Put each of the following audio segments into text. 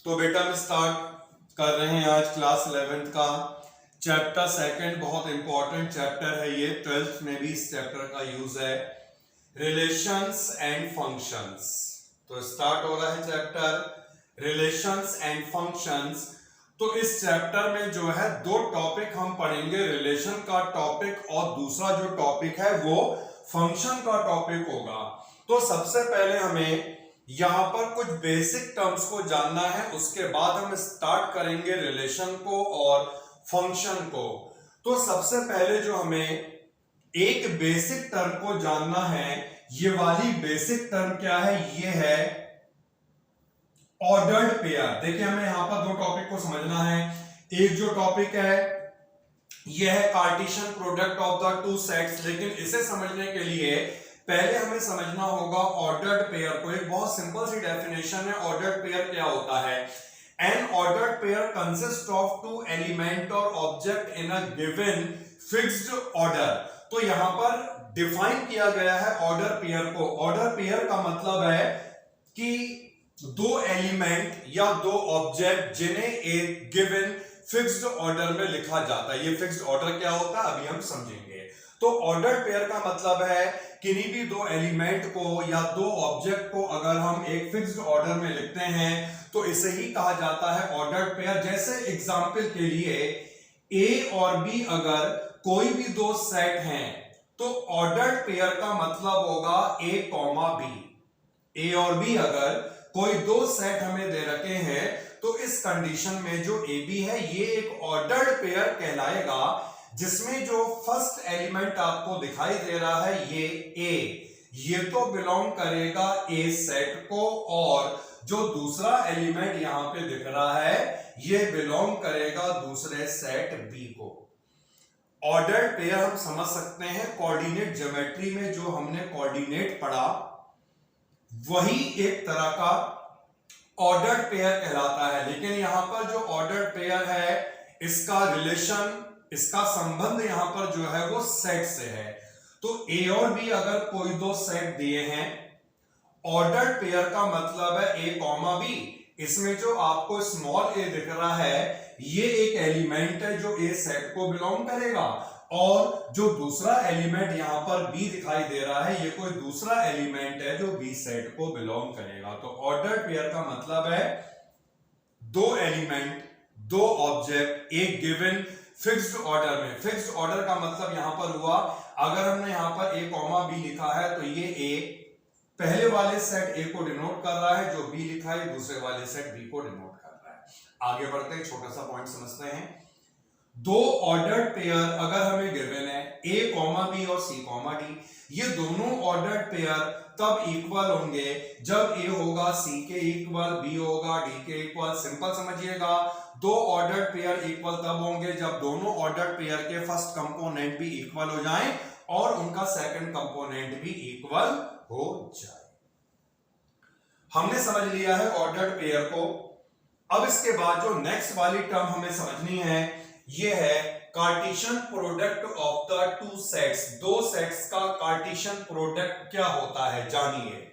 तो बेटा हम स्टार्ट कर रहे हैं आज क्लास 11th का चैप्टर सेकंड। बहुत इंपॉर्टेंट चैप्टर है ये, 12th में भी इस चैप्टर का यूज है, रिलेशंस एंड फंक्शंस। तो स्टार्ट हो रहा है चैप्टर रिलेशंस एंड फंक्शंस। तो इस चैप्टर में जो है दो टॉपिक हम पढ़ेंगे, रिलेशन का टॉपिक और दूसरा जो टॉपिक है वो फंक्शन का टॉपिक होगा। तो सबसे पहले हमें यहां पर कुछ बेसिक टर्म्स को जानना है, उसके बाद हम स्टार्ट करेंगे रिलेशन को और फंक्शन को। तो सबसे पहले जो हमें एक बेसिक टर्म को जानना है, ये वाली बेसिक टर्म क्या है, ये है ऑर्डर्ड पेयर। देखिए हमें यहां पर दो टॉपिक को समझना है। एक जो टॉपिक है यह है Cartesian product of the two sets, लेकिन इसे समझने के लिए पहले हमें समझना होगा ऑर्डर्ड पेयर को। एक बहुत सिंपल सी डेफिनेशन है ऑर्डर्ड पेयर क्या होता है। An ordered pair consist of two element और object in a given fixed order. तो यहां पर डिफाइन किया गया है ऑर्डर पेयर को। ऑर्डर पेयर का मतलब है कि दो एलिमेंट या दो ऑब्जेक्ट जिन्हें एक गिवन फिक्स्ड ऑर्डर में लिखा जाता है। ये फिक्स्ड ऑर्डर क्या होता है अभी हम समझेंगे। तो ऑर्डर पेयर का मतलब है किन्हीं भी दो एलिमेंट को या दो ऑब्जेक्ट को अगर हम एक फिक्स्ड ऑर्डर में लिखते हैं तो इसे ही कहा जाता है ऑर्डर पेयर। जैसे एग्जांपल के लिए ए और बी अगर कोई भी दो सेट हैं तो ऑर्डर्ड पेयर का मतलब होगा ए कॉमा बी। ए और बी अगर कोई दो सेट हमें दे रखे हैं तो इस कंडीशन में जो ए बी है ये एक ऑर्डर्ड पेयर कहलाएगा, जिसमें जो फर्स्ट एलिमेंट आपको दिखाई दे रहा है ये ए, ये तो बिलोंग करेगा ए सेट को, और जो दूसरा एलिमेंट यहां पे दिख रहा है ये बिलोंग करेगा दूसरे सेट बी को। ऑर्डर्ड पेयर हम समझ सकते हैं कोऑर्डिनेट ज्योमेट्री में जो हमने कोऑर्डिनेट पढ़ा वही एक तरह का ऑर्डर्ड पेयर कहलाता है। लेकिन यहां पर जो ऑर्डर्ड पेयर है इसका रिलेशन, इसका संबंध यहां पर जो है वो सेट से है। तो ए और बी अगर कोई दो सेट दिए हैं, ऑर्डर्ड पेयर का मतलब है ए कॉमा बी। इसमें जो आपको स्मॉल ए दिख रहा है ये एक एलिमेंट है जो ए सेट को बिलोंग करेगा, और जो दूसरा एलिमेंट यहां पर बी दिखाई दे रहा है ये कोई दूसरा एलिमेंट है जो बी सेट को बिलोंग करेगा। तो ऑर्डर्ड पेयर का मतलब है दो एलिमेंट, दो ऑब्जेक्ट एक गिवन फिक्स्ड ऑर्डर में। फिक्स्ड ऑर्डर का मतलब यहां पर हुआ अगर हमने यहां पर ए कॉमा बी लिखा है तो ये ए पहले वाले सेट ए को डिनोट कर रहा है, जो बी लिखा है दूसरे वाले सेट बी को डिनोट कर रहा है। आगे बढ़ते हैं, छोटा सा पॉइंट समझते हैं। दो ऑर्डर्ड पेयर अगर हमें गिवन है ए कॉमा बी और सी कॉमा डी, ये दोनों ऑर्डर्ड पेयर तब इक्वल होंगे जब ए होगा सी के इक्वल, बी होगा डी के इक्वल। सिंपल समझिएगा, दो ऑर्डर्ड पेयर इक्वल तब होंगे जब दोनों ऑर्डर्ड पेयर के फर्स्ट कंपोनेंट भी इक्वल हो जाएं और उनका सेकंड कंपोनेंट भी इक्वल हो जाए। हमने समझ लिया है ऑर्डर्ड पेयर को। अब इसके बाद जो नेक्स्ट वाली टर्म हमें समझनी है ये है Cartesian product of the two sets. दो सेट्स का कार्टेशियन प्रोडक्ट क्या होता है जानिए।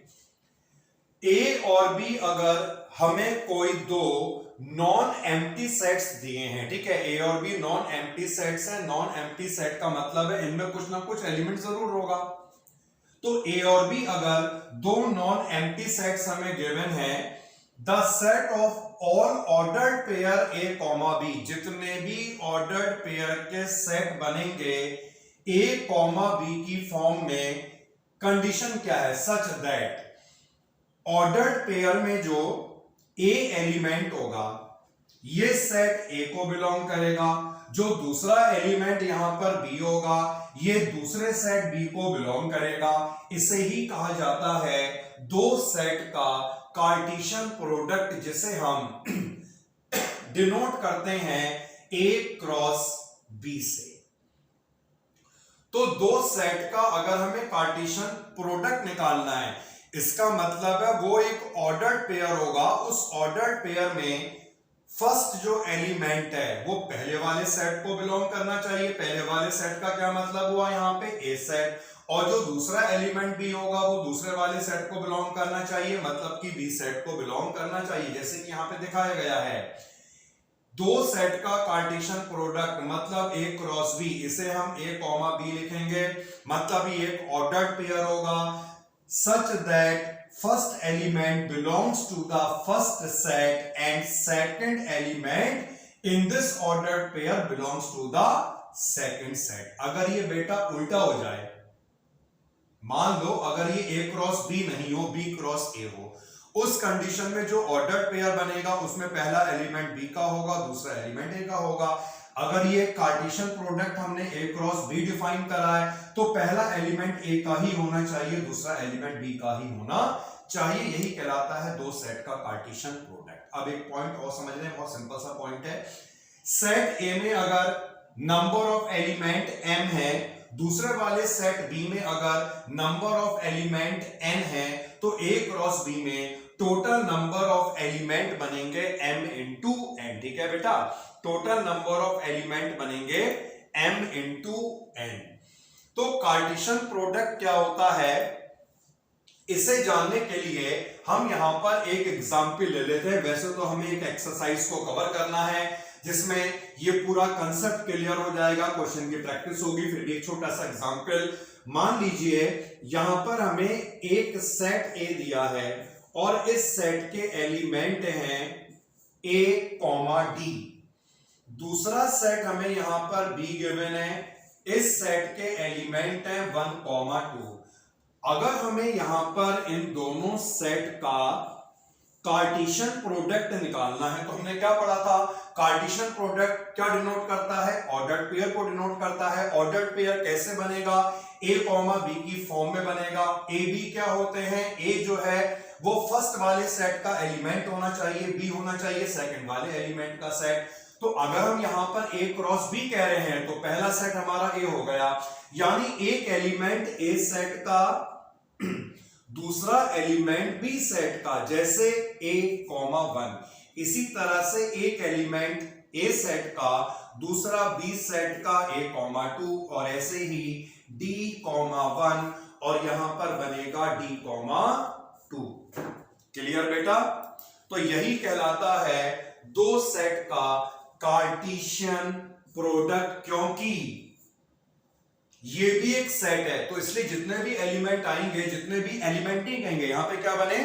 ए और बी अगर हमें कोई दो नॉन एम्प्टी सेट्स दिए हैं, ठीक है, ए और बी नॉन एम्प्टी सेट्स हैं। नॉन एम्प्टी सेट का मतलब है इनमें कुछ ना कुछ एलिमेंट जरूर होगा। तो ए और बी अगर दो नॉन एम्प्टी सेट्स हमें गिवन है, the set of all ordered pair A comma B, जितने भी ऑर्डर्ड पेयर के सेट बनेंगे ए कॉमा बी की फॉर्म में, कंडीशन क्या है, सच दैट ऑर्डर्ड पेयर में जो ए एलिमेंट होगा ये सेट ए को बिलोंग करेगा, जो दूसरा एलिमेंट यहां पर बी होगा ये दूसरे सेट बी को बिलोंग करेगा। इसे ही कहा जाता है दो सेट का कार्टेशियन प्रोडक्ट, जिसे हम डिनोट करते हैं ए क्रॉस बी से। तो दो सेट का अगर हमें कार्टेशियन प्रोडक्ट निकालना है, इसका मतलब है वो एक ऑर्डर्ड पेयर होगा। उस ऑर्डर्ड पेयर में फर्स्ट जो एलिमेंट है वो पहले वाले सेट को बिलोंग करना चाहिए। पहले वाले सेट का क्या मतलब हुआ यहाँ पे, ए सेट। और जो दूसरा एलिमेंट भी होगा वो दूसरे वाले सेट को बिलोंग करना चाहिए, मतलब कि बी सेट को बिलोंग करना चाहिए। जैसे कि यहाँ पे दिखाया गया है, दो सेट का कार्टेशियन प्रोडक्ट मतलब ए क्रॉस बी, इसे हम ए कॉमा बी लिखेंगे, मतलब ये एक ऑर्डर्ड पेयर होगा, such that first element belongs to the first set and second element in this ordered pair belongs to the second set। अगर ये बेटा उल्टा हो जाए, मान लो अगर ये A क्रॉस B नहीं हो, B क्रॉस A हो, उस कंडीशन में जो ऑर्डर्ड पेयर बनेगा उसमें पहला एलिमेंट B का होगा, दूसरा एलिमेंट A का होगा। अगर ये कार्टेशियन प्रोडक्ट हमने A क्रॉस B डिफाइन करा है तो पहला एलिमेंट A का ही होना चाहिए, दूसरा एलिमेंट B का ही होना चाहिए। यही कहलाता है दो सेट का कार्टेशियन प्रोडक्ट। अब एक पॉइंट और समझ लें, बहुत सिंपल सा पॉइंट है। सेट A में अगर नंबर ऑफ एलिमेंट m है, दूसरे वाले सेट B में अगर नंबर ऑफ एलिमेंट n है, तो A क्रॉस B में टोटल नंबर ऑफ एलिमेंट बनेंगे m इंटू n। ठीक है बेटा, टोटल नंबर ऑफ एलिमेंट बनेंगे m इंटू n। तो कार्टेशियन प्रोडक्ट क्या होता है, इसे जानने के लिए हम यहां पर एक एग्जाम्पल ले लेते हैं। वैसे तो हमें एक एक्सरसाइज को कवर करना है जिसमें ये पूरा कंसेप्ट क्लियर हो जाएगा, क्वेश्चन की प्रैक्टिस होगी, फिर भी एक छोटा सा एग्जाम्पल। मान लीजिए यहां पर हमें एक सेट ए दिया है और इस सेट के एलिमेंट हैं ए कॉमा डी। दूसरा सेट हमें यहां पर बी गिवन है, इस सेट के एलिमेंट हैं 1 कॉमा 2। अगर हमें यहां पर इन दोनों सेट का कार्टेशियन प्रोडक्ट निकालना है तो हमने क्या पढ़ा था, कार्टेशियन प्रोडक्ट क्या डिनोट करता है, ऑर्डर्ड पेयर को डिनोट करता है। ऑर्डर्ड पेयर कैसे बनेगा, ए कॉमा बी की फॉर्म में बनेगा। ए बी क्या होते हैं, ए जो है वो फर्स्ट वाले सेट का एलिमेंट होना चाहिए, बी होना चाहिए सेकंड वाले एलिमेंट का सेट। तो अगर हम यहां पर ए क्रॉस बी कह रहे हैं तो पहला सेट हमारा ए हो गया, यानी एक एलिमेंट ए सेट का दूसरा एलिमेंट बी सेट का, जैसे a कॉमा 1। इसी तरह से एक एलिमेंट ए सेट का दूसरा बी सेट का a कॉमा 2, और ऐसे ही d कॉमा 1 और यहां पर बनेगा d कॉमा 2। क्लियर बेटा? तो यही कहलाता है दो सेट का कार्टेशियन प्रोडक्ट, क्योंकि ये भी एक सेट है तो इसलिए जितने भी एलिमेंट आएंगे, जितने भी एलिमेंट ही कहेंगे, यहां पे क्या बने,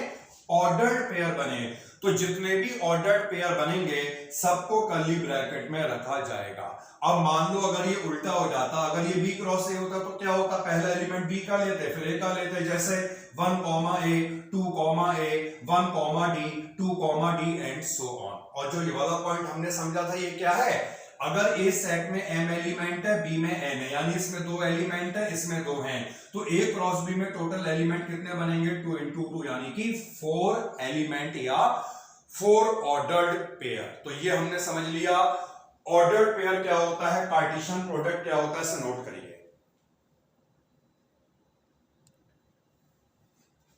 ऑर्डर्ड पेयर बने। तो जितने भी ऑर्डर्ड पेयर बनेंगे सबको कर्ली ब्रैकेट में रखा जाएगा। अब मान लो अगर ये उल्टा हो जाता, अगर ये बी क्रॉस ए होता तो क्या होता, पहला एलिमेंट बी का लेते फिर ए का लेते, जैसे 1 comma A, 2 comma A, 1 comma D, 2 comma D and so on. और जो ये वाला पॉइंट हमने समझा था ये क्या है, अगर ए सेट में m एलिमेंट है, बी में n है, यानी इसमें 2 एलिमेंट है, इसमें 2 हैं, तो a क्रॉस b में टोटल एलिमेंट कितने बनेंगे, 2 इंटू 2, यानी कि 4 एलिमेंट या 4 ऑर्डर्ड पेयर। तो ये हमने समझ लिया ऑर्डर्ड पेयर क्या होता है, कार्टेशियन प्रोडक्ट क्या होता है, इसे नोट करिए।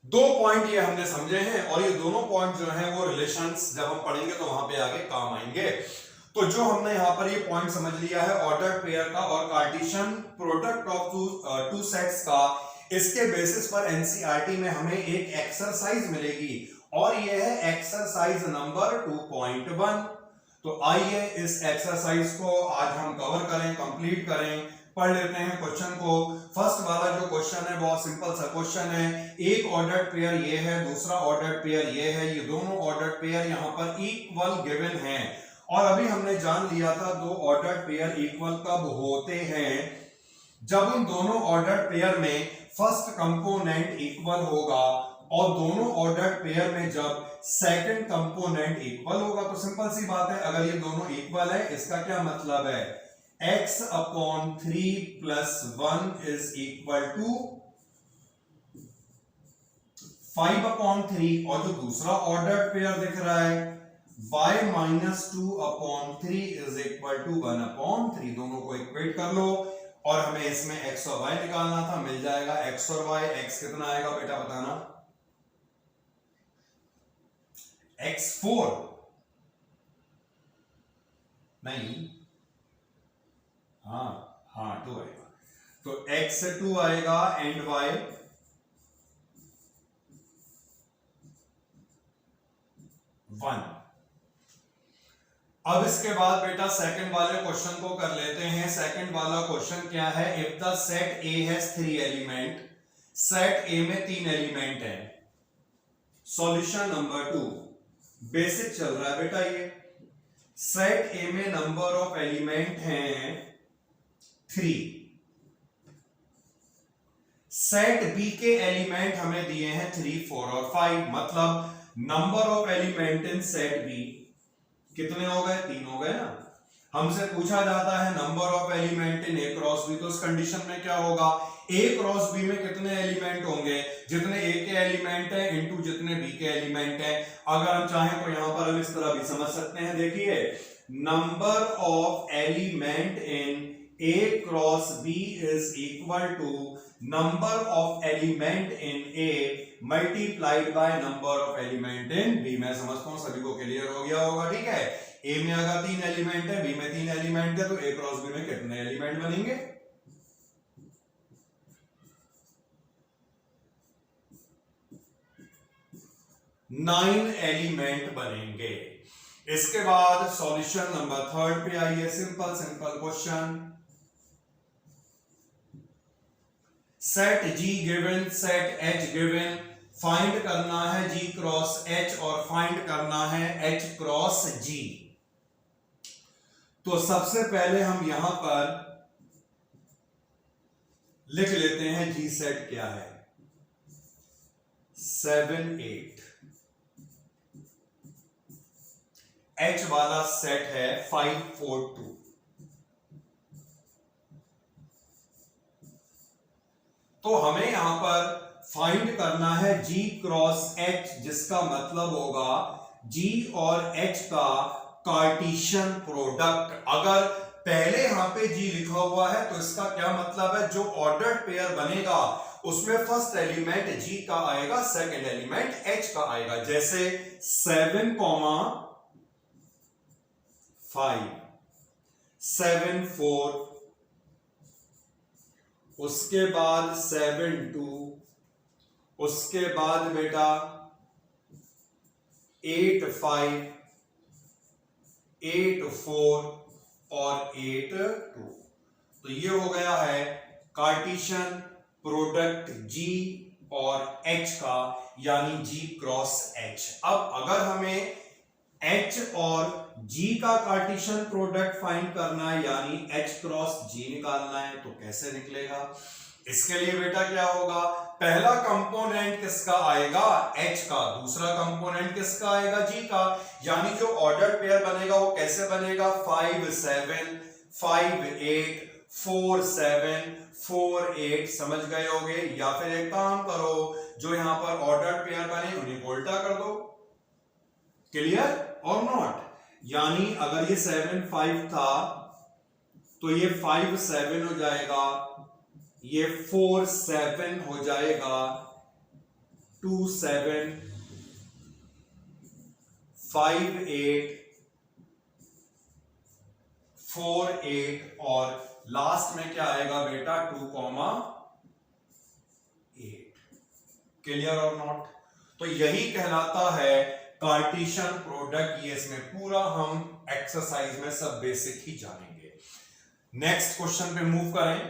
2 पॉइंट ये हमने समझे हैं और ये दोनों पॉइंट जो हैं वो रिलेशंस जब हम पढ़ेंगे तो वहां पे आगे काम आएंगे। तो जो हमने यहां पर ये पॉइंट समझ लिया है ऑर्डर्ड पेयर का और Cartesian product of two sets का, इसके बेसिस पर एनसीईआरटी में हमें एक एक्सरसाइज मिलेगी और यह है एक्सरसाइज नंबर 2.1। तो आइए इस एक्सरसाइज को आज हम कवर करें, कंप्लीट करें। पढ़ लेते हैं क्वेश्चन को। फर्स्ट वाला जो क्वेश्चन है बहुत सिंपल सा क्वेश्चन है, एक ऑर्डर्ड पेयर ये है, दूसरा ऑर्डर्ड पेयर ये है, ये दोनों ऑर्डर्ड पेयर यहां पर इक्वल गिवन हैं। और अभी हमने जान लिया था दो ऑर्डर्ड पेयर इक्वल कब होते हैं, जब उन दोनों ऑर्डर्ड पेयर में फर्स्ट कंपोनेंट इक्वल होगा और दोनों ऑर्डर्ड पेयर में जब सेकंड कंपोनेंट इक्वल होगा। तो सिंपल सी बात है, अगर ये दोनों इक्वल है इसका क्या मतलब है, x upon 3 plus 1 is equal to 5 upon 3, और जो दूसरा ऑर्डर्ड पेयर दिख रहा है y minus 2 upon 3 is equal to 1 upon 3। दोनों को इक्वेट कर लो और हमें इसमें x और y निकालना था, मिल जाएगा x और y। x कितना आएगा बेटा बताना, x4, नहीं, हाँ हाँ 2 आएगा, तो x से 2 आएगा एंड y 1। अब इसके बाद बेटा सेकंड वाले क्वेश्चन को कर लेते हैं। सेकंड वाला क्वेश्चन क्या है, if the set A has 3 element, set ए में 3 एलिमेंट है। सॉल्यूशन नंबर 2, बेसिक चल रहा है बेटा। ये सेट ए में नंबर ऑफ एलिमेंट हैं 3, सेट बी के एलिमेंट हमें दिए हैं 3, 4 और 5, मतलब number of element in set B कितने हो गए, 3 हो गए ना। हमसे पूछा जाता है number of element in A cross B, तो उस कंडीशन में क्या होगा, ए क्रॉस बी में कितने एलिमेंट होंगे, जितने ए के एलिमेंट है इनटू जितने बी के एलिमेंट है। अगर हम चाहें तो यहां पर हम इस तरह भी समझ सकते हैं, देखिए number of element in A cross B is equal to number of element in A multiplied by number of element in B. मैं समझता हूं सभी को क्लियर हो गया होगा, ठीक है। ए में अगर 3 एलिमेंट है, बी में 3 एलिमेंट है, तो ए क्रॉस बी में कितने एलिमेंट बनेंगे, 9 एलिमेंट बनेंगे। इसके बाद सॉल्यूशन नंबर 3 पे आइए। Simple simple question, set G given set H given, find करना है G क्रॉस H और फाइंड करना है H क्रॉस G। तो सबसे पहले हम यहां पर लिख लेते हैं G सेट क्या है, 7 8। H वाला सेट है 5 4 2। तो हमें यहां पर फाइंड करना है G क्रॉस H, जिसका मतलब होगा G और H का कार्टेशियन प्रोडक्ट। अगर पहले यहां पे G लिखा हुआ है तो इसका क्या मतलब है, जो ऑर्डर्ड पेयर बनेगा उसमें फर्स्ट एलिमेंट G का आएगा, सेकंड एलिमेंट H का आएगा। जैसे 7 5 7 4, उसके बाद 7 2, उसके बाद बेटा 8 5 8 4 और 8 2। तो ये हो गया है कार्टेशियन प्रोडक्ट G और H का, यानी G क्रॉस H। अब अगर हमें H और G का कार्टेशियन प्रोडक्ट फाइंड करना है, यानी H क्रॉस G निकालना है, तो कैसे निकलेगा। इसके लिए बेटा क्या होगा, पहला कंपोनेंट किसका आएगा, H का, दूसरा कंपोनेंट किसका आएगा, G का। यानी जो ऑर्डर पेयर बनेगा वो कैसे बनेगा, 5 7 5 8 4 7 4 8। समझ गए होगे। या फिर एक काम करो, जो यहां पर ऑर्डर पेयर बने उन्हें को उल्टा कर दो। क्लियर और नॉट। यानी अगर ये 7 5 था तो ये 5 7 हो जाएगा, ये 4 7 हो जाएगा, 2 7 5 8 4 8 और लास्ट में क्या आएगा बेटा 2 8। क्लियर और नॉट। तो यही कहलाता है कार्टेशियन प्रोडक्ट। ये इसमें पूरा हम एक्सरसाइज में सब बेसिक ही जानेंगे। नेक्स्ट क्वेश्चन पे मूव करें।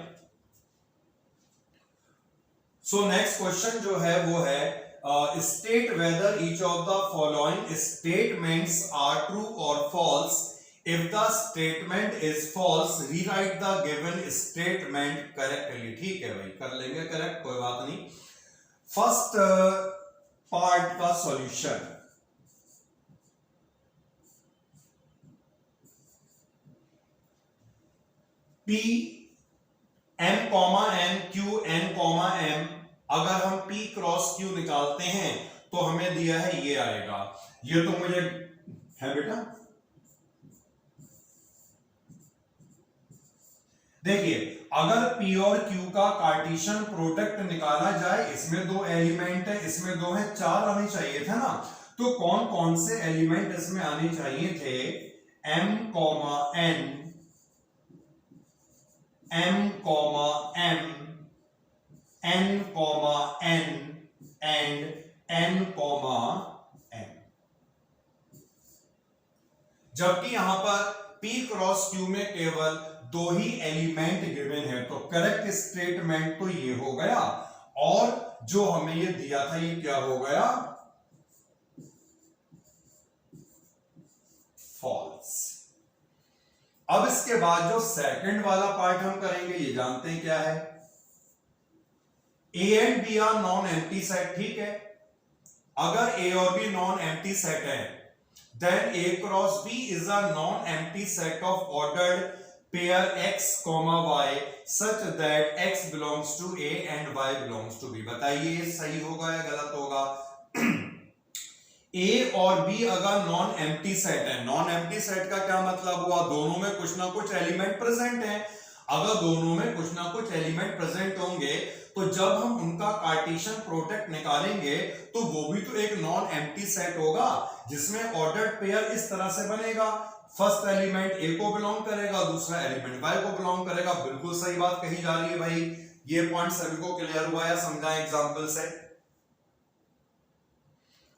सो नेक्स्ट क्वेश्चन जो है वो है state whether each of the following statements are true और false. If the statement is false rewrite the given statement correctly. ठीक है भाई, कर लेंगे करेक्ट, कोई बात नहीं। फर्स्ट पार्ट का solution, P M comma M Q N comma M, अगर हम P क्रॉस Q निकालते हैं तो हमें दिया है ये आएगा। ये तो मुझे है बेटा, देखिए अगर P और Q का कार्टेशियन प्रोडक्ट निकाला जाए, इसमें 2 एलिमेंट है, इसमें 2 है, 4 आने चाहिए था ना। तो कौन कौन से एलिमेंट इसमें आने चाहिए थे, m comma n, m comma m, n comma n and n comma m। जबकि यहां पर p क्रॉस q में केवल दो ही एलिमेंट गिवन है, तो करेक्ट स्टेटमेंट तो ये हो गया, और जो हमें ये दिया था ये क्या हो गया, फॉल्स। अब इसके बाद जो सेकंड वाला पार्ट हम करेंगे, ये जानते हैं क्या है, A and B are non empty set, ठीक है। अगर ए और बी नॉन एम्प्टी सेट है, then A cross B is a non empty set of ordered pair x, y such that x belongs to A and y belongs to B। बताइए सही होगा या गलत होगा? A और B अगर non empty set है, नॉन एम्प्टी सेट का क्या मतलब हुआ, दोनों में कुछ ना कुछ एलिमेंट प्रेजेंट है। अगर दोनों में कुछ ना कुछ एलिमेंट प्रेजेंट होंगे, तो जब हम उनका कार्टेशियन प्रोडक्ट निकालेंगे तो वो भी तो एक नॉन एम्प्टी सेट होगा, जिसमें ऑर्डर्ड पेयर इस तरह से बनेगा, फर्स्ट एलिमेंट ए को बिलोंग करेगा, दूसरा एलिमेंट वाई को बिलोंग करेगा। बिल्कुल सही बात कही जा रही है भाई। ये पॉइंट सभी को क्लियर हुआ या समझा एग्जांपल से?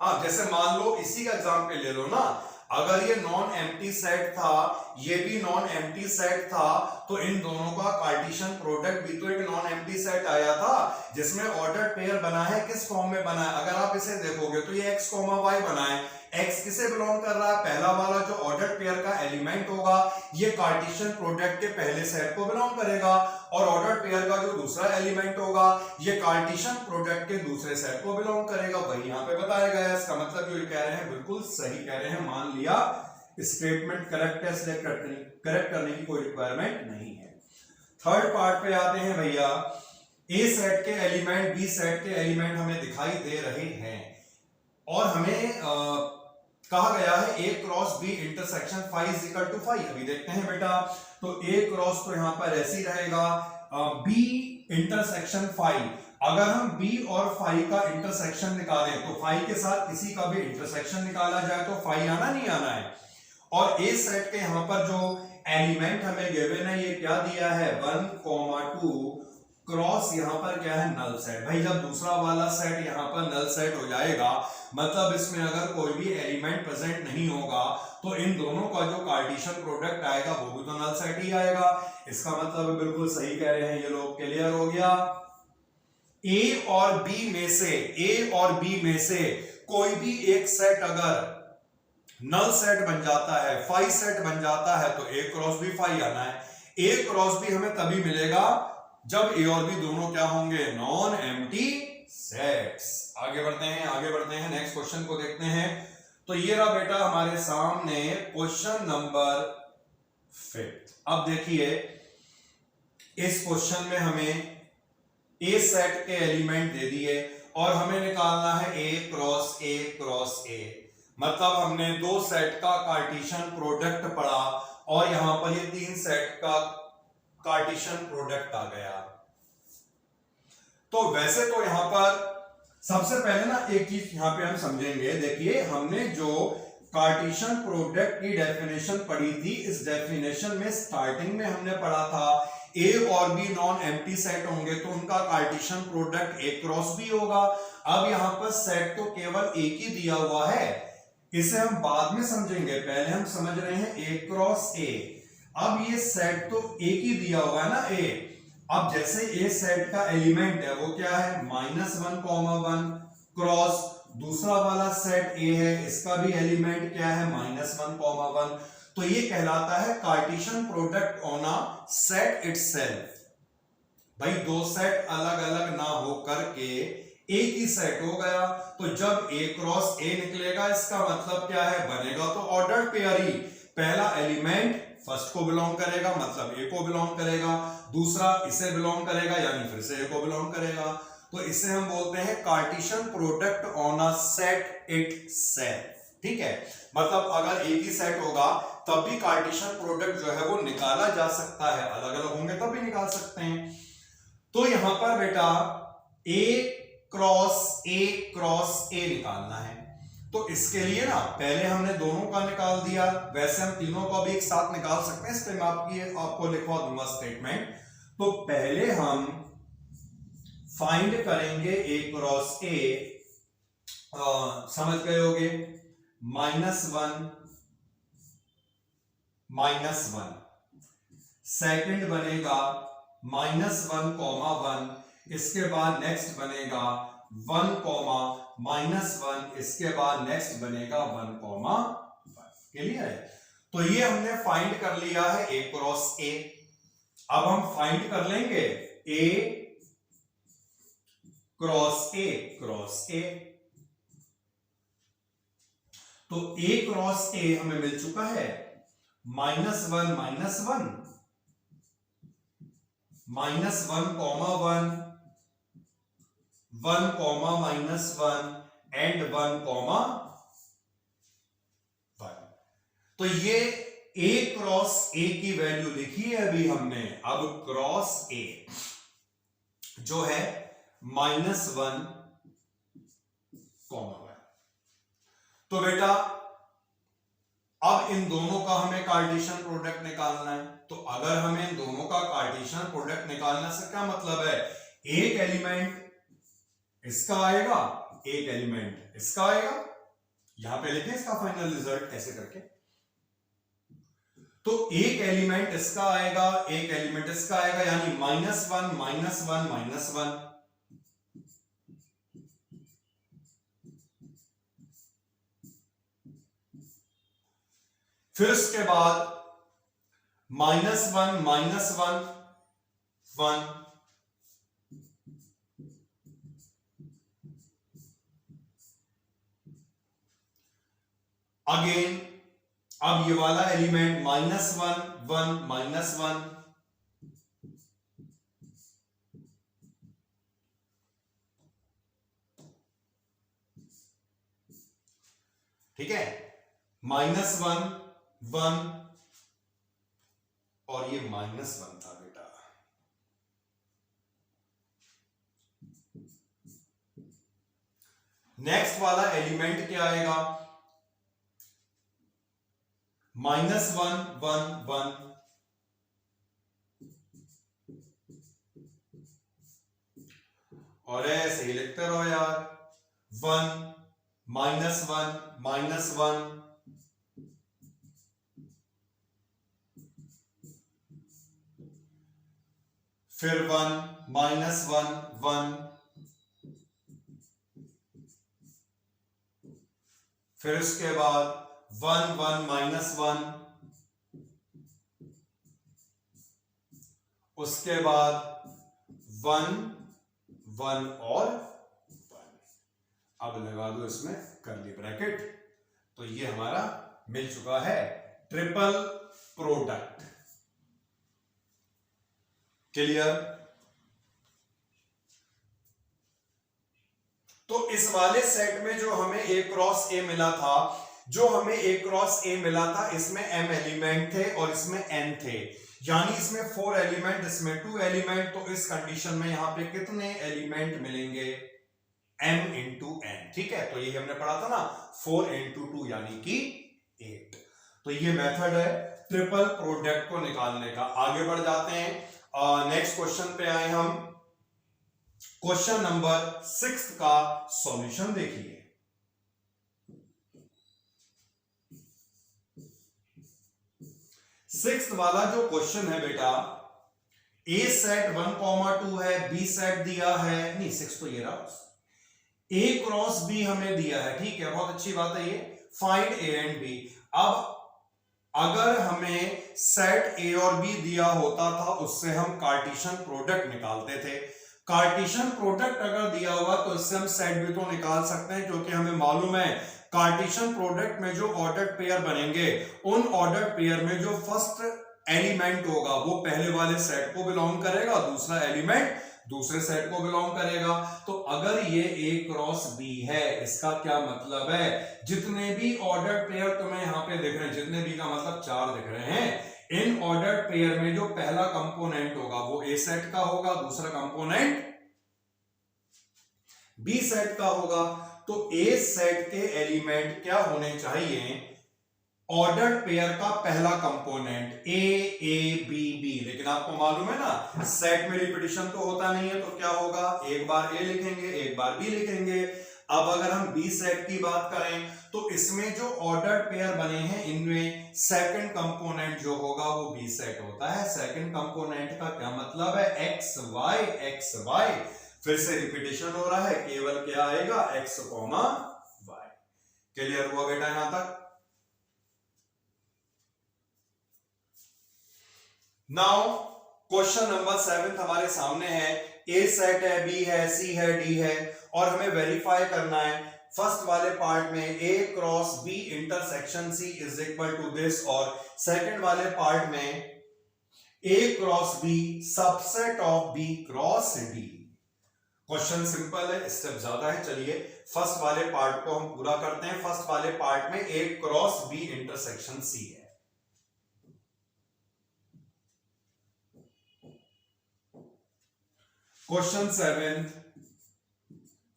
हाँ, जैसे मान लो इसी का एग्जांपल ले लो ना, अगर ये नॉन एम्प्टी सेट था, ये भी नॉन एम्प्टी सेट था, तो इन दोनों का कार्टेशियन प्रोडक्ट भी तो एक नॉन एम्प्टी सेट आया था, जिसमें ऑर्डर्ड पेयर बना है। किस फॉर्म में बना है? अगर आप इसे देखोगे तो ये x, y बना है। x किसे बिलोंग कर रहा है? पहला वाला जो ऑर्डर्ड पेयर का एलिमेंट होगा, ये कार्टेशियन प्रोडक्ट के पहले सेट को बिलोंग करेगा, और ऑर्डर्ड पेयर का जो दूसरा एलिमेंट होगा, ये कार्टेशियन प्रोडक्ट के दूसरे सेट को बिलोंग करेगा। वही यहाँ पे बताया गया है। इसका मतलब जो कह रहे हैं बिल्कुल सही कह रहे हैं, मान लिया स्टेटमेंट करेक्ट है, इसलिए करेक्ट करने की कोई रिक्वायरमेंट नहीं है। थर्ड पार्ट पे आते हैं भैया। ए सेट के एलिमेंट बी सेट के एलिमेंट हमें दिखाई दे रहे हैं, और हमें कहा गया है A cross B intersection phi is equal to phi. अभी देखते हैं बेटा, तो ए क्रॉस तो यहां पर ऐसे ही रहेगा, बी इंटरसेक्शन फाई। अगर हम बी और फाई का इंटरसेक्शन निकालें, तो फाई के साथ किसी का भी इंटरसेक्शन निकाला जाए तो फाई आना नहीं आना है। और ए सेट के यहां पर जो एलिमेंट हमें गिवन है, ये क्या दिया है, 1, 2 क्रॉस यहां पर क्या है, नल सेट। भाई जब दूसरा वाला सेट यहां पर नल सेट हो जाएगा, मतलब इसमें अगर कोई भी एलिमेंट प्रेजेंट नहीं होगा, तो इन दोनों का जो कार्टेशियन प्रोडक्ट आएगा वो भी तो नल सेट ही आएगा। इसका मतलब बिल्कुल सही कह रहे हैं ये लोग। क्लियर हो गया? ए और बी में से कोई भी एक सेट अगर नल सेट बन जाता है, फाई सेट बन जाता है, तो ए क्रॉस बी फाई आना है। ए क्रॉस बी हमें तभी मिलेगा जब ए और बी दोनों क्या होंगे, नॉन एम्प्टी सेट्स। आगे बढ़ते हैं नेक्स्ट क्वेश्चन को देखते हैं। तो ये रहा बेटा हमारे सामने क्वेश्चन नंबर 5। अब देखिए इस क्वेश्चन में हमें ए सेट के एलिमेंट दे दिए, और हमें निकालना है ए क्रॉस ए। मतलब हमने दो सेट का कार्टेशियन प्रोडक्ट पढ़ा, और यहां पर ये तीन सेट का कार्टेशियन प्रोडक्ट आ गया। तो वैसे तो यहां पर सबसे पहले ना एक चीज यहां पे हम समझेंगे। देखिए हमने जो कार्टेशियन प्रोडक्ट की डेफिनेशन पढ़ी थी, इस डेफिनेशन में स्टार्टिंग में हमने पढ़ा था ए और बी नॉन एम्प्टी सेट होंगे तो उनका Cartesian product A cross B होगा। अब यहां पर सेट तो केवल एक ही दिया हुआ है, इसे हम बाद में समझेंगे, पहले हम समझ रहे हैं ए क्रॉस ए। अब ये सेट तो एक ही दिया हुआ है ना ए। अब जैसे ए सेट का एलिमेंट है वो क्या है, -1, क्रॉस दूसरा वाला सेट ए है, इसका भी एलिमेंट क्या है, -1, तो ये कहलाता है Cartesian product on a set itself. भाई दो सेट अलग अलग ना हो करके एक ही सेट हो गया, तो जब ए क्रॉस ए निकलेगा इसका मतलब क्या है, बनेगा तो ऑर्डर्ड पेयर ही। पहला एलिमेंट फर्स्ट को बिलोंग करेगा, मतलब ए को बिलोंग करेगा, दूसरा इसे बिलोंग करेगा यानी फिर से ए को बिलोंग करेगा। तो इसे हम बोलते हैं Cartesian product on a set itself. ठीक है, मतलब अगर एक ही सेट होगा तब भी कार्टेशियन प्रोडक्ट जो है वो निकाला जा सकता है, अलग अलग होंगे तब भी निकाल सकते हैं। तो यहां पर बेटा ए क्रॉस ए निकालना है, तो इसके लिए ना पहले हमने दोनों का निकाल दिया, वैसे हम तीनों का भी एक साथ निकाल सकते हैं, इस पे मैं आपको लिखवा दूंगा स्टेटमेंट। तो पहले हम फाइंड करेंगे ए क्रॉस ए, समझ गए होगे, -1 -1, सेकंड बनेगा -1, इसके बाद नेक्स्ट बनेगा 1, -1, इसके बाद नेक्स्ट बनेगा 1, 1। क्लियर है? तो ये हमने फाइंड कर लिया है ए क्रॉस ए। अब हम फाइंड कर लेंगे ए क्रॉस ए। तो ए क्रॉस ए हमें मिल चुका है -1, -1, -1, -1, 1, एंड 1, 1। तो ये ए क्रॉस ए की वैल्यू लिखी है अभी हमने। अब क्रॉस ए जो है -1, 1। तो बेटा अब इन दोनों का हमें कार्टेशियन प्रोडक्ट निकालना है। तो अगर हमें इन दोनों का कार्टेशियन प्रोडक्ट निकालने से क्या मतलब है, एक एलिमेंट इसका आएगा, एक एलिमेंट इसका आएगा। यहां पे लिखें इसका फाइनल रिजल्ट ऐसे करके। तो एक एलिमेंट इसका आएगा, एक एलिमेंट इसका आएगा, यानी -1, -1, -1। फिर उसके बाद -1, -1, 1। अगेन अब ये वाला एलिमेंट -1, 1, -1। ठीक है, -1, 1 और ये -1 था बेटा। नेक्स्ट वाला एलिमेंट क्या आएगा, -1, 1, 1। और ऐसे ही लिखते रहो यार, 1, -1, -1। फिर 1, -1, 1। फिर उसके बाद 1, 1, -1। उसके बाद 1, 1 और 1। अब लगा दो इसमें कर्ली ब्रैकेट। तो ये हमारा मिल चुका है ट्रिपल प्रोडक्ट। क्लियर? तो इस वाले सेट में जो हमें ए क्रॉस ए मिला था, इसमें m एलिमेंट थे और इसमें n थे, यानी इसमें 4 एलिमेंट, इसमें 2 एलिमेंट। तो इस कंडीशन में यहां पे कितने एलिमेंट मिलेंगे, m × n। ठीक है, तो ये हमने पढ़ा था ना, 4 × 2 यानी कि 8। तो ये मेथड है ट्रिपल प्रोडक्ट को निकालने का। आगे बढ़ जाते हैं, नेक्स्ट क्वेश्चन पे आए हम। क्वेश्चन नंबर 6 का सॉल्यूशन देखिए। सिक्स्थ वाला जो क्वेश्चन है बेटा, ए सेट 1, 2 है, बी सेट दिया है, नहीं 6 तो ये रहा, ए क्रॉस बी हमें दिया है। ठीक है, बहुत अच्छी बात है ये। Find A and B. अब अगर हमें सेट ए और बी दिया होता था, उससे हम कार्टेशियन प्रोडक्ट निकालते थे। कार्टेशियन प्रोडक्ट अगर दिया हुआ तो इससे हम सेट भी तो निकाल सकते हैं, क्योंकि हमें मालूम है कार्टेशियन प्रोडक्ट में जो ऑर्डर्ड पेयर बनेंगे, उन ऑर्डर्ड पेयर में जो फर्स्ट एलिमेंट होगा वो पहले वाले सेट को बिलोंग करेगा, दूसरा एलिमेंट दूसरे सेट को बिलोंग करेगा। तो अगर ये ए क्रॉस बी है, इसका क्या मतलब है, जितने भी ऑर्डर्ड पेयर तुम्हें यहां पे दिख रहे हैं, जितने भी का मतलब 4 दिख रहे हैं, इन ऑर्डर्ड पेयर में जो पहला कंपोनेंट होगा वो ए सेट का होगा, दूसरा कंपोनेंट बी सेट का होगा। तो ए सेट के एलिमेंट क्या होने चाहिए, ऑर्डर्ड पेयर का पहला component A A B B. लेकिन आपको मालूम है ना सेट में रिपीटिशन तो होता नहीं है, तो क्या होगा, एक बार ए लिखेंगे एक बार बी लिखेंगे। अब अगर हम बी सेट की बात करें तो इसमें जो ऑर्डर्ड पेयर बने हैं इनमें सेकंड कंपोनेंट जो होगा वो बी सेट होता है। सेकंड कंपोनेंट का क्या मतलब है, एक्स वाई एक्स वाई। फिर से रिपीटिशन हो रहा है, केवल क्या आएगा, एक्स कॉमा वाई। क्लियर हुआ बेटा यहां तक? नाउ क्वेश्चन नंबर 7 हमारे सामने है। ए सेट है, बी है, सी है, डी है और हमें वेरीफाई करना है फर्स्ट वाले पार्ट में A cross B intersection C is equal to this, और सेकंड वाले पार्ट में A cross B subset of B cross D. Question simple है, स्टेप ज्यादा है। चलिए फर्स्ट वाले पार्ट को हम पूरा करते हैं। फर्स्ट वाले पार्ट में ए क्रॉस बी इंटरसेक्शन सी है। क्वेश्चन 7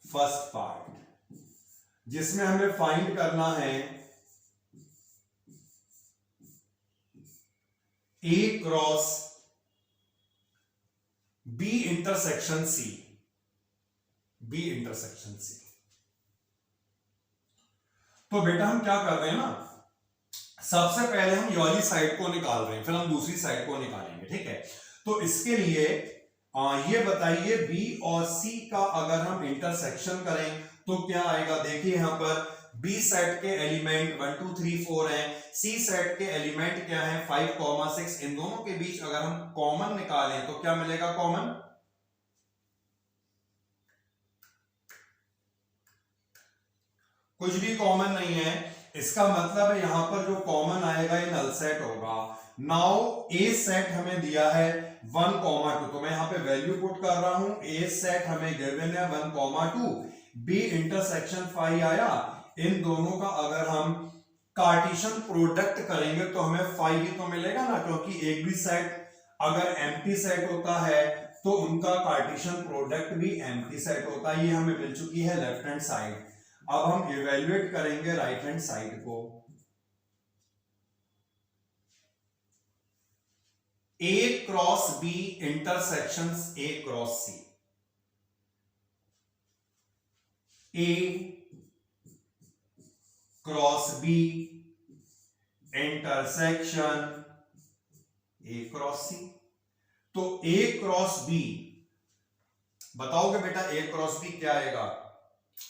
फर्स्ट पार्ट, जिसमें हमें फाइंड करना है A cross B intersection C, B intersection C. तो बेटा हम क्या कर रहे हैं ना, सबसे पहले हम ये वाली साइड को निकाल रहे हैं, फिर हम दूसरी साइड को निकालेंगे, ठीक है। तो इसके लिए ये बताइए बी और सी का अगर हम इंटरसेक्शन करें तो क्या आएगा। देखिए यहां पर बी सेट के एलिमेंट 1 2 3 4 हैं, सी सेट के एलिमेंट क्या है 5 6। इन दोनों के बीच अगर हम कॉमन निकालें तो क्या मिलेगा, कॉमन। कुछ भी कॉमन नहीं है, इसका मतलब है यहां पर जो कॉमन आएगा ये नल सेट होगा। नाउ ए सेट हमें दिया है 1 2, तो मैं यहां पे वैल्यू पुट कर रहा हूं। ए सेट हमें गिवन है 1 2, बी इंटरसेक्शन 5 आया। इन दोनों का अगर हम कार्टेशियन प्रोडक्ट करेंगे तो हमें 5 ही तो मिलेगा ना, क्योंकि एक भी सेट अगर एम्प्टी सेट होता है तो उनका कार्टेशियन प्रोडक्ट भी एम्प्टी सेट होता है। ये हमें मिल चुकी है लेफ्ट हैंड साइड। अब हम इवेल्युएट करेंगे राइट हैंड साइड को। A cross B intersection A cross C, A cross B intersection A cross C. तो ए क्रॉस बी बताओगे बेटा, ए क्रॉस बी क्या आएगा।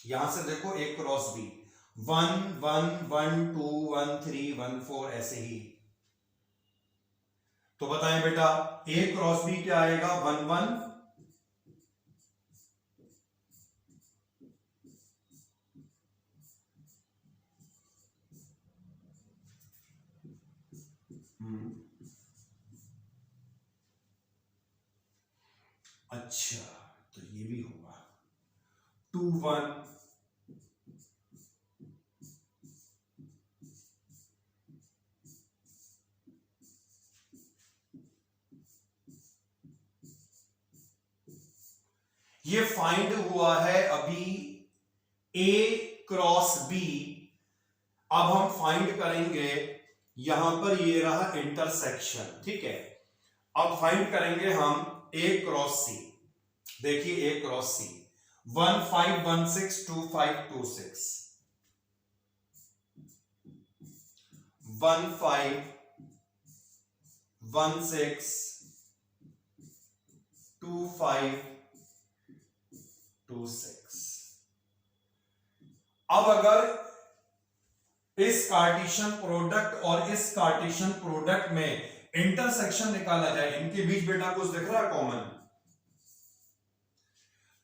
यहां से देखो ए क्रॉस बी 1 1 1 2 1 3 1 4 ऐसे ही। तो बताएं बेटा ए क्रॉस बी क्या आएगा, 1 1 अच्छा तो ये भी होगा 2 1 ये फाइंड हुआ है अभी ए क्रॉस बी। अब हम फाइंड करेंगे यहां पर ये रहा इंटरसेक्शन, ठीक है। अब फाइंड करेंगे हम ए क्रॉस सी। देखिए ए क्रॉस सी 1 5 1 6 2 5 2 6 1 5 1 6 2 5 2 6। अब अगर इस कार्टेशियन प्रोडक्ट और इस कार्टेशियन प्रोडक्ट में इंटरसेक्शन निकाला जाए, इनके बीच बेटा कुछ दिख रहा है कॉमन,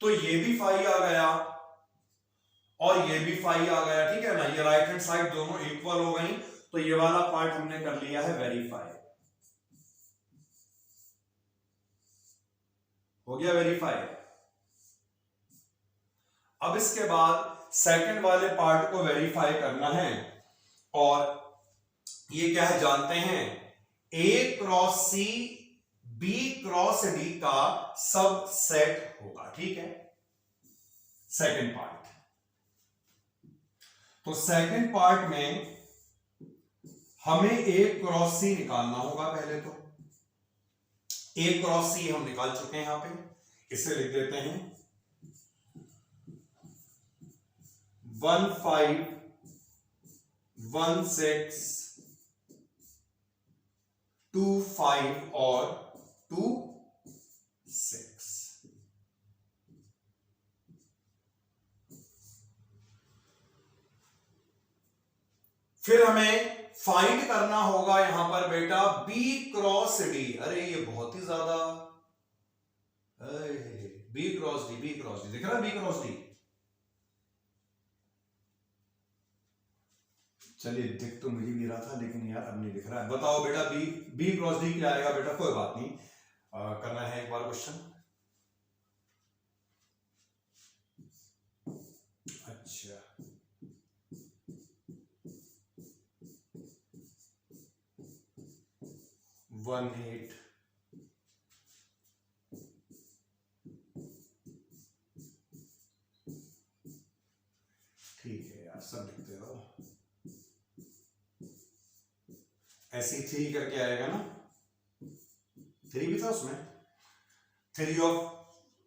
तो ये भी 5 आ गया और ये भी 5 आ गया, ठीक है ना। ये राइट हैंड साइड दोनों इक्वल हो गई, तो ये वाला पार्ट हमने कर लिया है वेरीफाई, हो गया वेरीफाई। अब इसके बाद सेकंड वाले पार्ट को वेरीफाई करना है, और ये क्या है जानते हैं, A cross C B cross D का सब सेट होगा, ठीक है। सेकंड पार्ट तो सेकंड पार्ट में हमें ए क्रॉस सी निकालना होगा। पहले तो ए क्रॉस सी हम निकाल चुके हैं, यहां पे इसे लिख देते हैं 1 5 1 6 2 5 और 2 6। फिर हमें फाइंड करना होगा यहां पर बेटा बी क्रॉस डी। अरे ये बहुत ही ज्यादा, B cross D, B cross D दिख रहा है, बी क्रॉस डी। चलिए दिख तो मुझे भी रहा था लेकिन यार अब नहीं दिख रहा है। बताओ बेटा बी क्रॉस डी क्या आएगा बेटा? कोई बात नहीं, करना है एक बार क्वेश्चन। अच्छा 1 8 ठीक है यार, सब लिखते रहो। ऐसे 3 करके आएगा ना, 3 भी था उसमें, 3 ऑफ,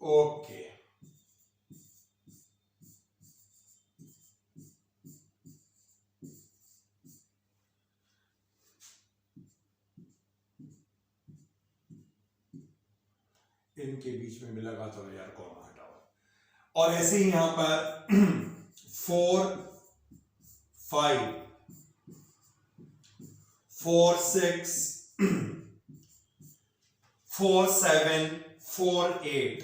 ओके। इनके बीच में भी लगा तो यार कॉमा हटाओ। और ऐसे ही यहां पर 4 5 4 6 4 7 4 8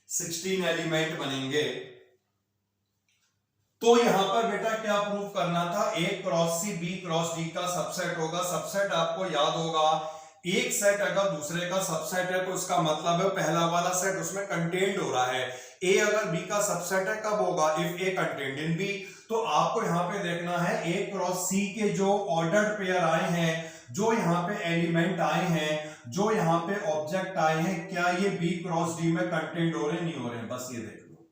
16 एलिमेंट बनेंगे। तो यहां पर बेटा क्या प्रूव करना था? A cross C B cross D का सबसेट होगा। सबसेट आपको याद होगा, एक सेट अगर दूसरे का सबसेट है तो उसका मतलब है पहला वाला सेट उसमें कंटेन्ड हो रहा है। ए अगर बी का सबसेट है कब होगा? If A contained in B. तो आपको यहां पे देखना है ए क्रॉस सी के जो ऑर्डर्ड पेयर आए हैं, जो यहां पे एलिमेंट आए हैं, जो यहां पे ऑब्जेक्ट आए हैं, क्या ये बी क्रॉस डी में कंटेन्ड हो रहे नहीं हो रहे हैं? बस ये देख लो,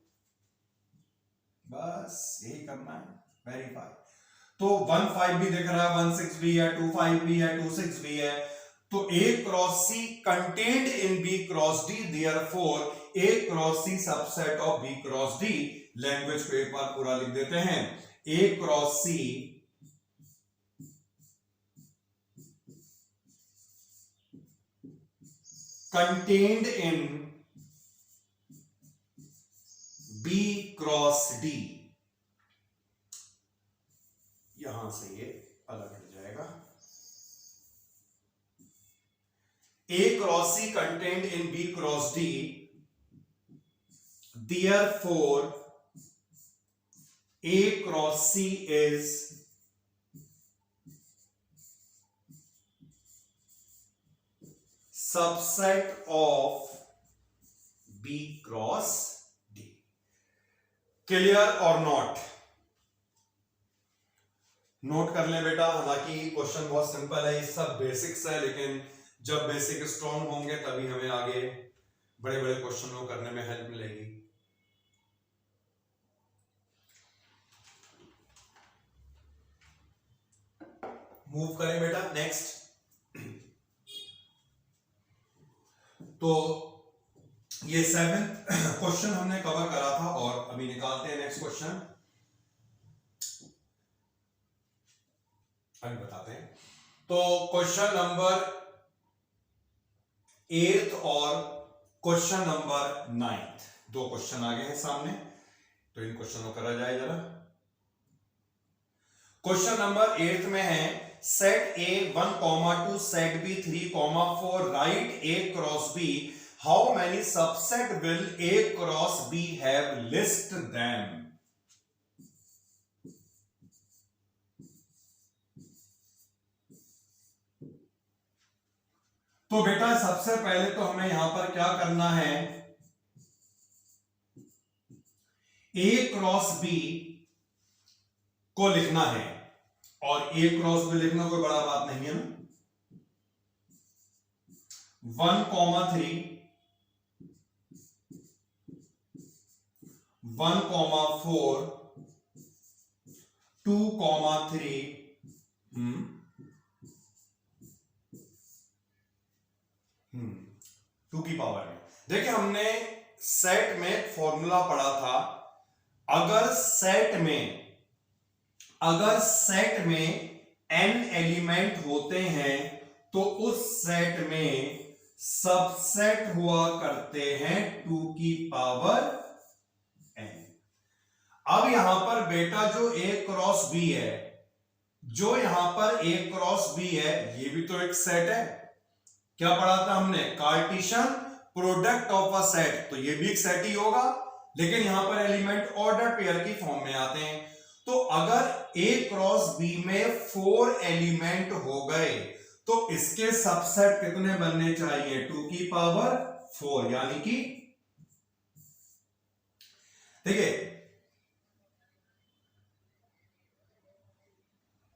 बस यही करना है, वेरीफाई। तो 1 5 भी दिख रहा है, 1 6 भी है, 2 5 भी है, 2 6 भी है। तो A cross C contained in B cross D, therefore A cross C subset of B cross D। Language को एक बार पूरा लिख देते हैं, A cross C contained in B cross D। यहां से ये अलग हट जाएगा। A cross C contained in B cross D, therefore A cross C is subset of B cross D। Clear और नॉट? नोट कर लें बेटा। हालांकि क्वेश्चन बहुत सिंपल है, ये सब बेसिक्स है, लेकिन जब बेसिक स्ट्रॉन्ग होंगे तभी हमें आगे बड़े बड़े क्वेश्चन को करने में हेल्प मिलेगी। मूव करें बेटा नेक्स्ट। तो ये 7th क्वेश्चन हमने कवर करा था और अभी निकालते हैं नेक्स्ट क्वेश्चन। अभी बताते हैं। तो क्वेश्चन नंबर 8th और क्वेश्चन नंबर 9th, 2 क्वेश्चन आ गए हैं सामने, तो इन क्वेश्चन को करा जाए जरा। क्वेश्चन नंबर 8th में है set A 1, 2 set B 3, 4 right A cross B, how many subset will A cross B have, list them. तो बेटा सबसे पहले तो हमें यहां पर क्या करना है, A क्रॉस B को लिखना है, और A क्रॉस B लिखना कोई बड़ा बात नहीं है ना। 1, 3 1, 4 2,3 2 की पावर में। देखिए हमने सेट में फॉर्मूला पढ़ा था, अगर सेट में n एलिमेंट होते हैं तो उस सेट में सबसेट हुआ करते हैं 2 की पावर n। अब यहां पर बेटा जो A क्रॉस B है, जो यहां पर A क्रॉस B है, ये भी तो एक सेट है। क्या पढ़ा था हमने? Cartesian product of a set, तो ये भी एक सेट ही होगा, लेकिन यहां पर एलिमेंट ऑर्डर पेयर की फॉर्म में आते हैं। तो अगर A क्रॉस B में 4 एलिमेंट हो गए तो इसके सबसेट कितने बनने चाहिए? 2 की पावर 4, यानी कि देखिए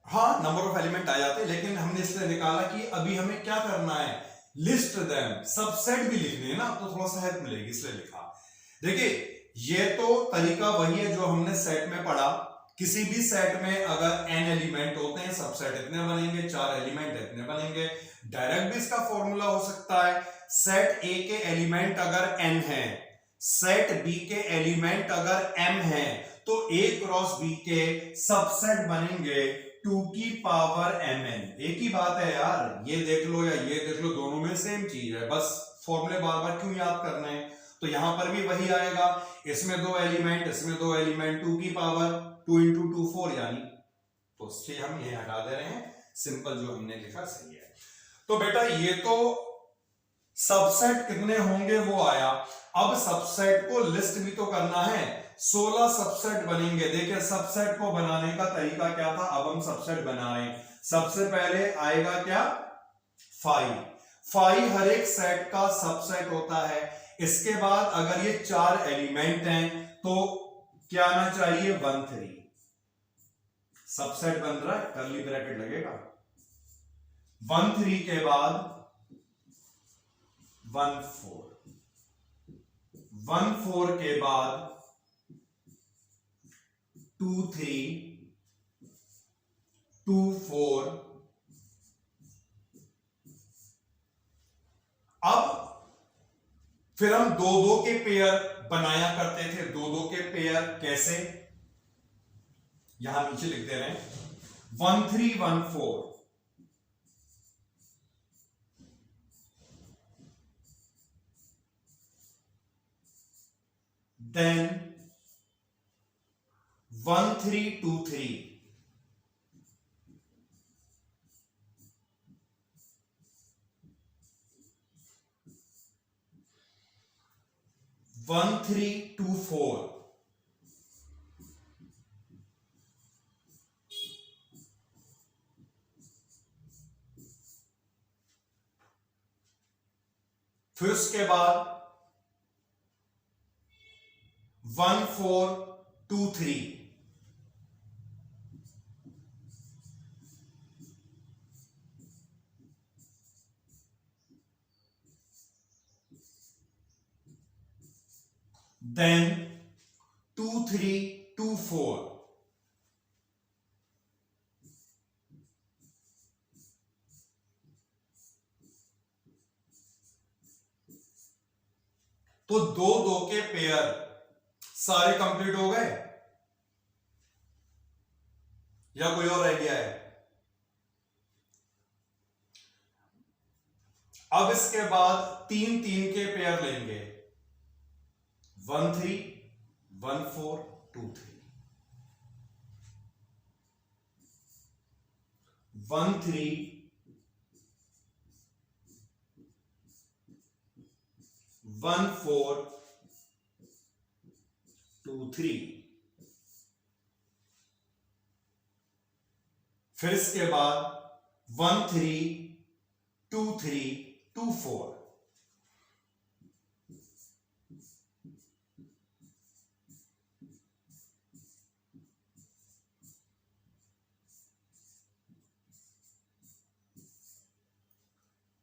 हाँ नंबर ऑफ एलिमेंट आ जाते हैं, लेकिन हमने इसलिए निकाला कि अभी हमें क्या करना है, लिस्ट देम, सबसेट भी लिखने हैं ना, तो थोड़ा सा हेल्प मिलेगी इसलिए लिखा। देखिए ये तो तरीका वही है जो हमने सेट में पढ़ा। किसी भी सेट में अगर n एलिमेंट होते हैं, सबसेट इतने बनेंगे, 4 एलिमेंट इतने बनेंगे। डायरेक्ट भी इसका फॉर्मूला हो सकता है, सेट A के एलिमेंट अगर n है, सेट B के एलिमेंट अगर m है, तो A क्रॉस B के सबसेट बनेंगे 2 की पावर mn। एक ही बात है यार, ये देख लो या ये देख लो, दोनों में सेम चीज है, बस फॉर्मूले बार बार क्यों याद करने हैं। तो यहां पर भी वही आएगा, इसमें 2 एलिमेंट, इसमें 2 एलिमेंट, 2 की पावर 2 इंटू 2 4, यानी तो इसलिए हम ये हटा दे रहे हैं, सिंपल जो हमने लिखा सही है। तो बेटा ये तो सबसेट कितने होंगे वो आया, अब सबसेट को लिस्ट भी तो करना है। 16 सबसेट बनेंगे। देखिए सबसेट को बनाने का तरीका क्या था, अब हम सबसेट बना रहे हैं। सबसे पहले आएगा क्या, 5 हर एक सेट का सबसेट होता है। इसके बाद अगर ये 4 एलिमेंट हैं तो क्या आना चाहिए, 1 3, सबसेट बन रहा है, कर्ली ब्रैकेट लगेगा। 1 3 के बाद 1 4, 1 4 के बाद 2 3, 2 4। अब फिर हम 2-2 के पेयर बनाया करते थे। 2-2 के पेयर कैसे, यहां नीचे लिख दे रहे हैं, 1 3 1 4, then 1 3 2 3, 1 3 2 4, फिर उसके बाद 1 4 2 3, then 2 3 2 4, तो 2-2 के पेयर सारे कंप्लीट हो गए या कोई और रह गया है? अब इसके बाद 3-3 के पेयर लेंगे, 1 3 1 4 2 3, 1 3 1 4 2 3, फिर इसके बाद 1 3 2 3 2 4,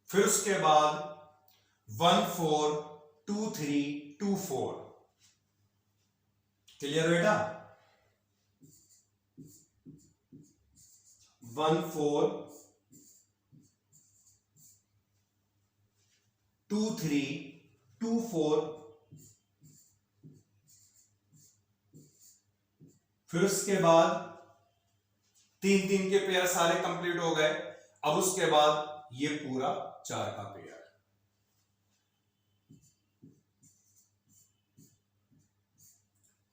फिर उसके बाद 1 4 2 3 2 4। क्लियर बेटा? 1 4 2 3 2 4, फिर उसके बाद 3 3 के पेयर सारे कंप्लीट हो गए। अब उसके बाद ये पूरा 4 का पेयर,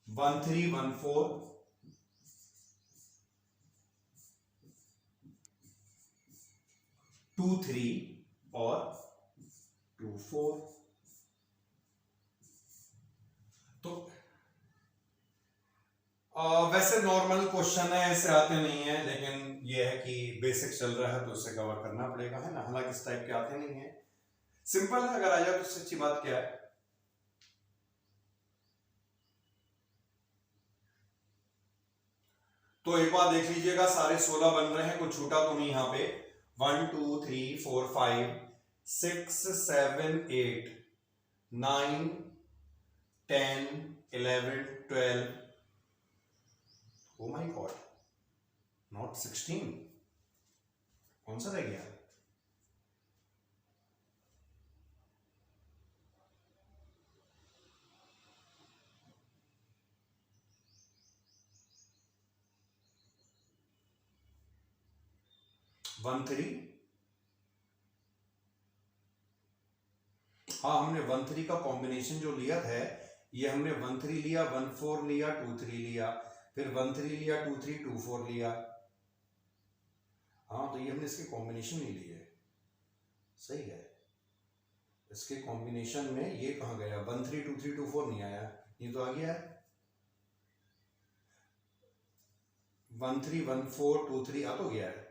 1 3 1 4 2 3 और 2 4। तो वैसे नॉर्मल क्वेश्चन है, ऐसे आते नहीं है, लेकिन ये है कि बेसिक चल रहा है तो उसे कवर करना पड़ेगा, है ना। हालांकि इस टाइप के आते नहीं है, सिंपल है, अगर आ जाए तो इससे अच्छी बात क्या है। तो एक बार देख लीजिएगा, सारे 16 बन रहे हैं, कुछ छूटा तो नहीं यहाँ पे। 1 2 3 4 5 6 7 8 9 10 11 12, oh my god, not 16, कौन सा रह गया? वन थ्री, हाँ हमने 1 3 का कॉम्बिनेशन जो लिया था, ये हमने 1 3 लिया, 1 4 लिया, 2 3 लिया, फिर 1 3 लिया, 2 3 2 4 लिया। हाँ तो ये हमने इसके कॉम्बिनेशन ही लिए, सही है। इसके कॉम्बिनेशन में ये कहाँ गया? 1 3 2 3 2 4 नहीं आया, ये तो आ गया है 1 3 1 4 2 3 आ तो गया है।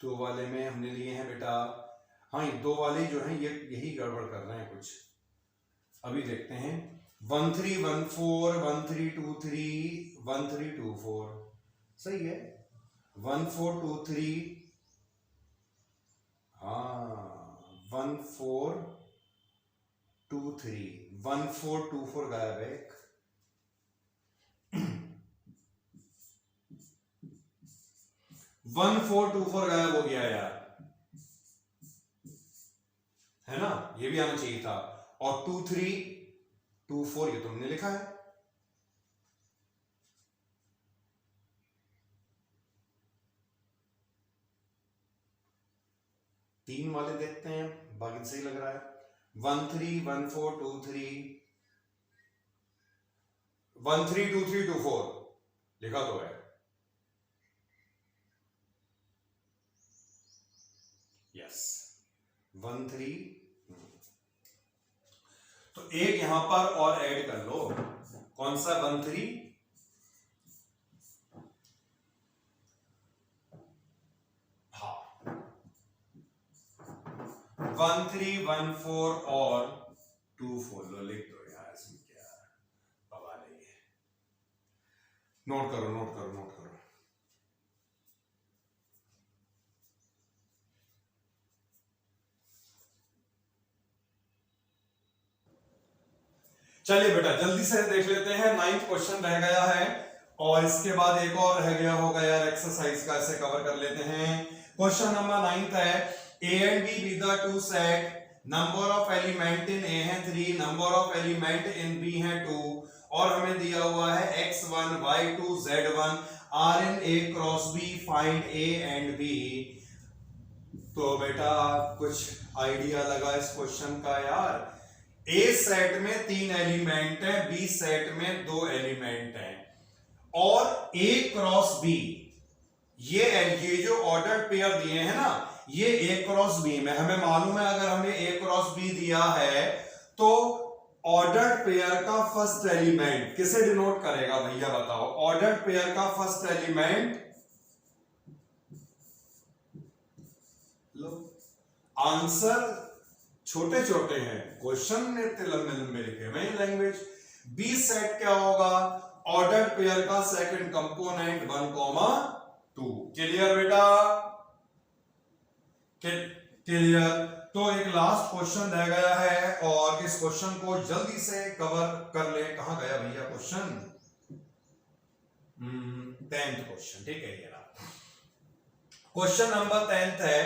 दो वाले में हमने लिए हैं बेटा, हाँ ये दो वाले जो हैं ये यही गड़बड़ कर रहे हैं कुछ। अभी देखते हैं, 1 3 1 4 1 3 2 3 1 3 2 4, सही है। 1 4 2 3, हाँ 1 4 2 3 1 4 2 4 गायब है एक। 1 4 2 4 गायब हो गया यार, है ना, ये भी आना चाहिए था। और 2 3 2 4 ये तुमने लिखा है। तीन वाले देखते हैं, बाकी सही लग रहा है। 1 3 1 4 2 3 1 3 2 3 2 4 लिखा तो है। यस 1 3, तो एक यहां पर और ऐड कर लो, कौन सा? 1 3, हाँ 1 3 1 4 और 2 4 लो, लिख दो यार, इसमें क्या बवाल है। नोट करो नोट करो नोट करो। चलिए बेटा जल्दी से देख लेते हैं, 9th क्वेश्चन रह गया है और इसके बाद एक और रह गया होगा यार एक्सरसाइज का, इसे कवर कर लेते हैं। क्वेश्चन नंबर 9th है, A and B be the two set, number of element in A है 3, number of element in B है 2, और हमें दिया हुआ है x1 y2 z1 are in A cross B, find A and B। तो बेटा कुछ आइडिया लगा इस क्वेश्चन का यार। ए सेट में 3 एलिमेंट है, बी सेट में 2 एलिमेंट है, और ए क्रॉस बी, ये जो ऑर्डर पेयर दिए हैं ना, ये ए क्रॉस बी में हमें मालूम है, अगर हमें ए क्रॉस बी दिया है तो ऑर्डर पेयर का फर्स्ट एलिमेंट किसे डिनोट करेगा भैया बताओ? ऑर्डर पेयर का फर्स्ट एलिमेंट, लो आंसर छोटे छोटे हैं, क्वेश्चन ने इतने लंबे लंबे लिखे हैं लैंग्वेज। बी सेट क्या होगा? ऑर्डर पेयर का सेकंड कंपोनेंट 1, 2। क्लियर बेटा? क्लियर? तो एक लास्ट क्वेश्चन रह गया है और इस क्वेश्चन को जल्दी से कवर कर ले। कहां गया भैया क्वेश्चन? 10th क्वेश्चन, ठीक है। ये रहा क्वेश्चन नंबर 10th है,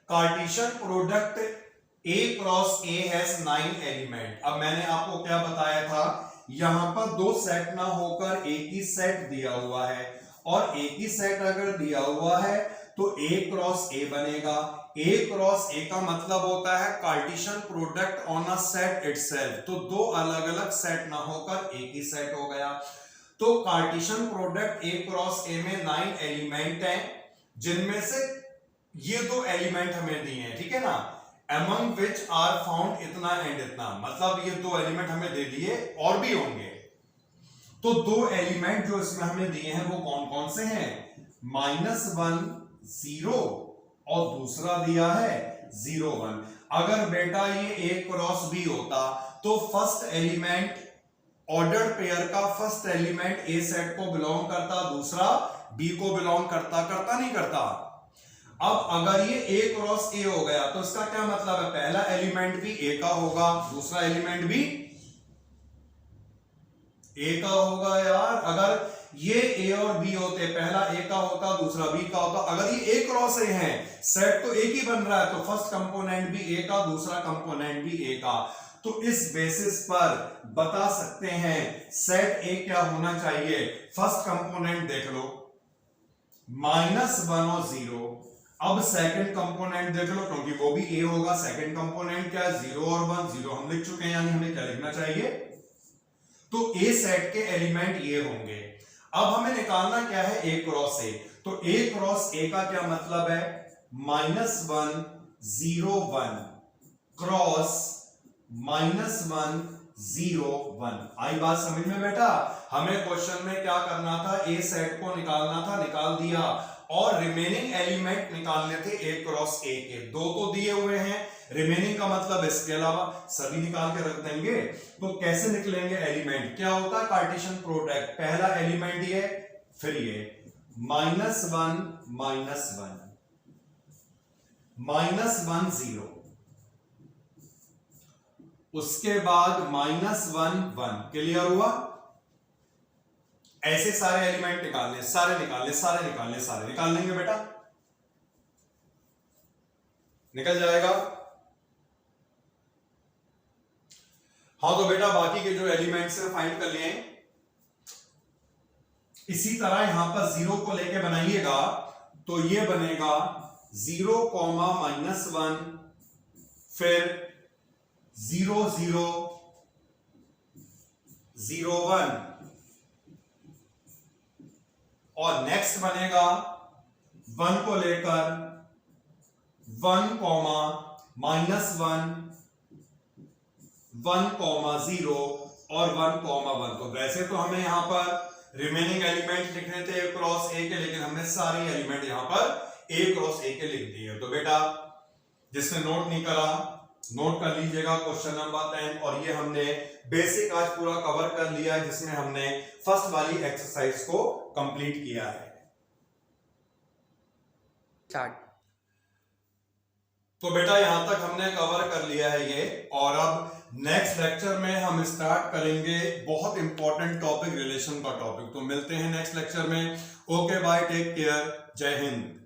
Cartesian product A cross A has 9 element. अब मैंने आपको क्या बताया था, यहां पर दो सेट ना होकर एक ही सेट दिया हुआ है, और एक ही सेट अगर दिया हुआ है तो A क्रॉस A बनेगा। A क्रॉस A का मतलब होता है Cartesian product on a set itself, तो दो अलग अलग सेट ना होकर एक ही सेट हो गया। तो Cartesian product A cross A में 9 एलिमेंट हैं, जिनमें से ये दो एलिमेंट हमें दिए हैं, ठीक है ना, among which are found इतना एंड इतना, मतलब ये दो एलिमेंट हमें दे दिए, और भी होंगे। तो दो एलिमेंट जो इसमें हमें दिए हैं वो कौन कौन से हैं? -1 0 और दूसरा दिया है 0 1। अगर बेटा ये A क्रॉस B होता तो फर्स्ट एलिमेंट ऑर्डर्ड पेयर का फर्स्ट एलिमेंट A सेट को बिलोंग करता, दूसरा B को बिलोंग करता, करता नहीं करता। अब अगर ये A क्रॉस A हो गया तो इसका क्या मतलब है, पहला एलिमेंट भी A का होगा, दूसरा एलिमेंट भी A का होगा यार। अगर ये A और B होते, पहला A का होता दूसरा B का होता, अगर ये A क्रॉस A है, सेट तो एक ही बन रहा है, तो फर्स्ट कंपोनेंट भी A का, दूसरा कंपोनेंट भी A का। तो इस बेसिस पर बता सकते हैं सेट A क्या होना चाहिए। फर्स्ट कंपोनेंट देख लो, -1 और 0। अब सेकंड कंपोनेंट देख लो, क्योंकि वो भी A होगा। सेकंड कंपोनेंट क्या है? 0 और 1। 0 हम लिख चुके हैं, यानी हमें क्या लिखना चाहिए? तो A सेट के एलिमेंट ये होंगे। अब हमें निकालना क्या है? A cross A। तो A क्रॉस A का क्या मतलब है? -1 0 1 क्रॉस -1 0 1। आई बात समझ में बेटा? हमें क्वेश्चन में क्या करना था? A सेट को निकालना था, निकाल दिया, और रिमेनिंग एलिमेंट निकालने थे A क्रॉस A के। दो तो दिए हुए हैं, रिमेनिंग का मतलब इसके अलावा सभी निकाल के रख देंगे। तो कैसे निकलेंगे एलिमेंट? क्या होता है कार्टेशियन प्रोडक्ट? पहला एलिमेंट ये, फिर ये -1 -1 0, उसके बाद -1 1। क्लियर हुआ? ऐसे सारे एलिमेंट निकालने, सारे निकालने, सारे निकालने, सारे निकाल लेंगे बेटा, निकल जाएगा। हाँ तो बेटा बाकी के जो एलिमेंट्स है फाइंड कर लिए। इसी तरह यहां पर 0 को लेके बनाइएगा, तो ये बनेगा 0, -1, फिर 0 0 0 1, और नेक्स्ट बनेगा 1 को लेकर 1, -1 1, 0 और 1, 1। तो वैसे तो हमें यहां पर रिमेनिंग एलिमेंट लिखने थे A क्रॉस A के, लेकिन हमने सारे एलिमेंट यहां पर A क्रॉस A के लिख दिए। तो बेटा जिसने नोट नहीं करा, नोट कर लीजिएगा क्वेश्चन नंबर 10। और ये हमने बेसिक आज पूरा कवर कर लिया है, जिसमें हमने फर्स्ट वाली एक्सरसाइज को कंप्लीट किया है। तो बेटा यहां तक हमने कवर कर लिया है ये, और अब नेक्स्ट लेक्चर में हम स्टार्ट करेंगे बहुत इंपॉर्टेंट टॉपिक, रिलेशन का टॉपिक। तो मिलते हैं नेक्स्ट लेक्चर में। ओके बाय, टेक केयर, जय हिंद।